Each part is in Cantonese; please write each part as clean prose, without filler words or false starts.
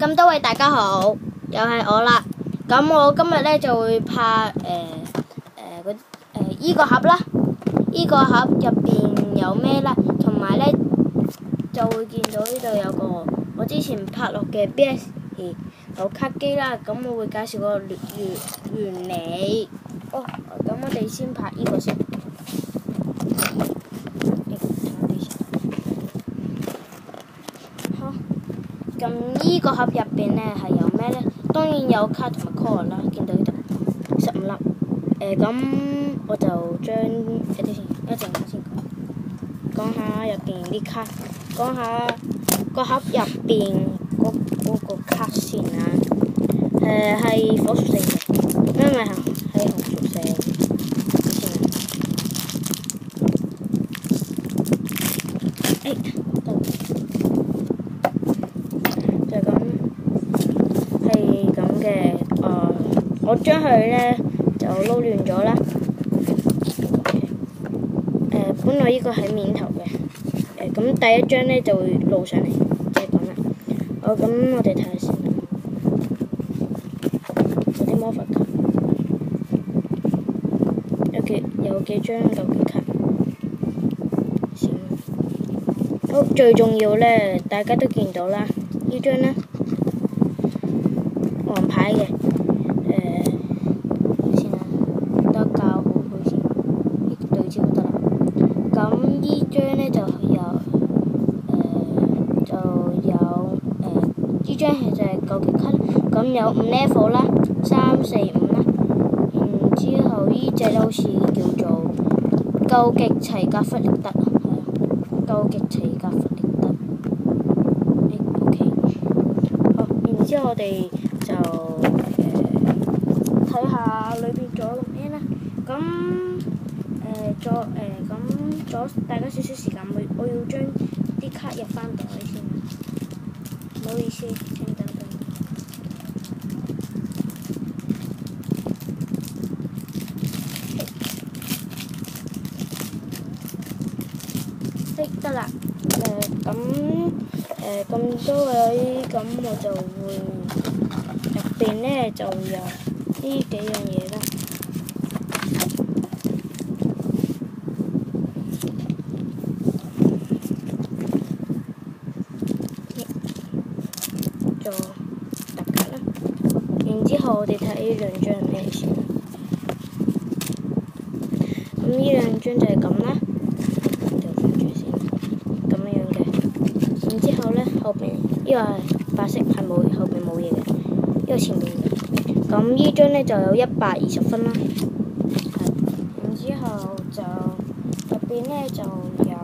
咁多位大家好，又係我啦。咁我今日咧就會拍依個盒啦。依個盒入邊有咩啦？同埋咧就會見到呢度有個我之前拍落嘅 BS 有卡機啦。咁我會介紹個原理。咁我哋先拍依個先。咁依個盒入邊咧係有咩咧？當然有卡同埋 core 啦，見到呢度15粒。咁我就將一陣先講下入邊啲卡，講下個盒入邊嗰個卡先啊。係火屬性嘅，因為係紅屬性先。就咁係咁嘅。我將佢咧就撈亂咗啦。本來呢個係面頭嘅，咁第一張咧就會露上嚟，就係咁啦。咁我哋睇下先。有啲魔法卡，有幾張究極卡。好，最重要咧，大家都見到啦，呢張咧黃牌嘅，先啦，得教好佢先，對焦得啦。咁呢張咧就有呢張係就係究極卡，咁有5 level 啦，3、4、5啦。然之後呢隻咧好似叫做究極齊格弗力德，究極齊格弗力德。OK。好，然之後我哋就睇下裏邊仲有個咩啦。咁阻大家少少時間，我要將啲卡入翻袋先。唔好意思，請等等。得啦。咁多位，咁我就會入邊咧就有呢幾樣嘢啦。做特格啦。然之後我哋睇呢兩張係咩先。咁呢兩張就係咁啦。然之後咧，後邊呢個係白色，係冇後邊冇嘢嘅，呢個前面嘅。咁呢張咧就有120分啦。然之後就入邊咧就有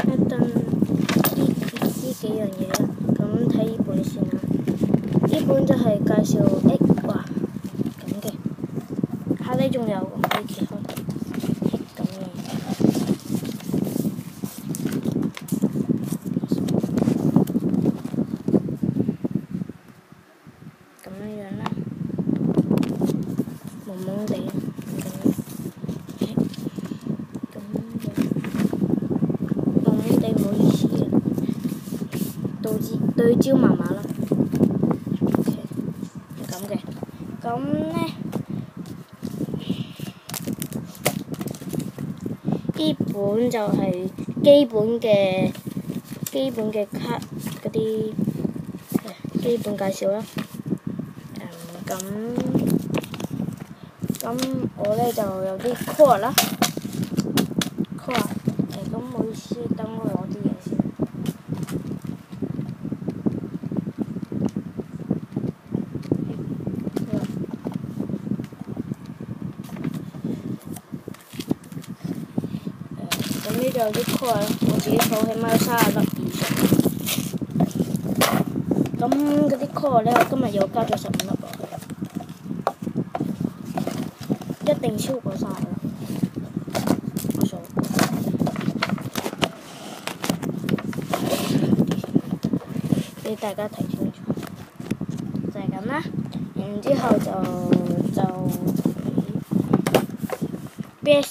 一頓呢幾樣嘢啦。咁睇呢本先啦。呢本就係介紹哇咁嘅，下底仲有可以揭開咁嘅。蒙蒙地，蒙蒙地唔好意思嘅，對焦麻麻啦。OK， 咁嘅，咁咧呢本就係基本嘅卡嗰啲基本介紹啦。咁我咧就有啲 core 啦 ，core， 咁唔好意思，等我攞啲嘢先。咁呢度有啲 core 啦，我自己數起碼有30粒以上。咁嗰啲 core 咧，我今日又加咗15粒落去。一定超過30啦，我數。俾大家睇清楚，就係咁啦。然之後就BS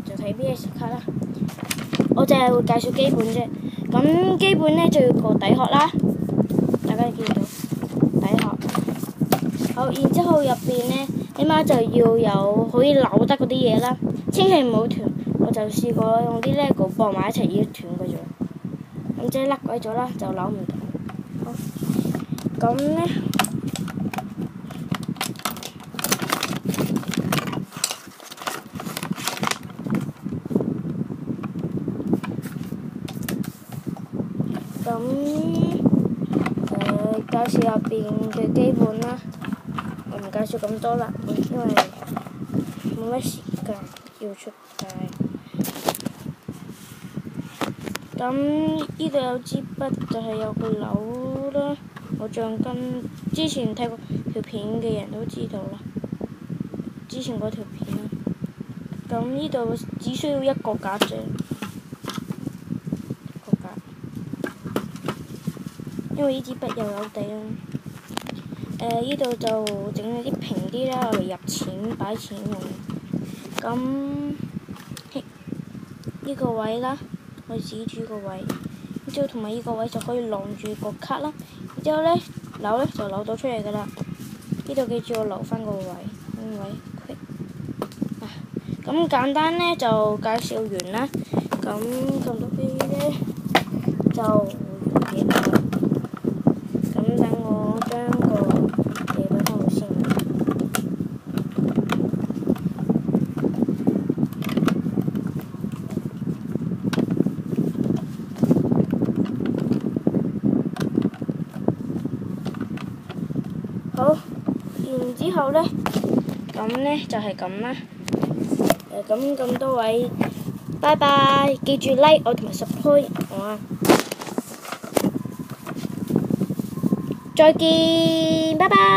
就睇 BS 卡啦。我淨係會介紹基本啫。咁基本咧就要個底殼啦，好，然之後入邊呢，起碼就要有可以扭得嗰啲嘢啦，千祈唔好斷。我就試過用啲 LEGO 綁埋一齊已經斷嘅咗，咁即係甩鬼咗啦，就扭唔到。好，咁呢，介紹入邊嘅基本啦，我唔介紹咁多啦，因為冇乜時間要出街。咁呢度有支筆，就係有個鈕啦。我橡筋之前睇過條片嘅人都知道啦，之前嗰條片啦。咁呢度只需要一個格啫，一個格。因為呢支筆又有地啦。呢度就整咗啲平啲啦，我嚟入錢擺錢用。咁呢個位啦，我指住個位，然之後同埋呢個位就可以晾住個卡啦。然之後呢，扭呢就扭到出嚟㗎啦。呢度記住我留翻個位，咁簡單呢就介紹完啦。咁咁多啲呢就完結啦。咁等我將個嘢擺翻好先。好，然之後呢，咁呢就係咁啦。咁多位，拜拜！記住 like 我同埋 support 我啊！再見，拜拜。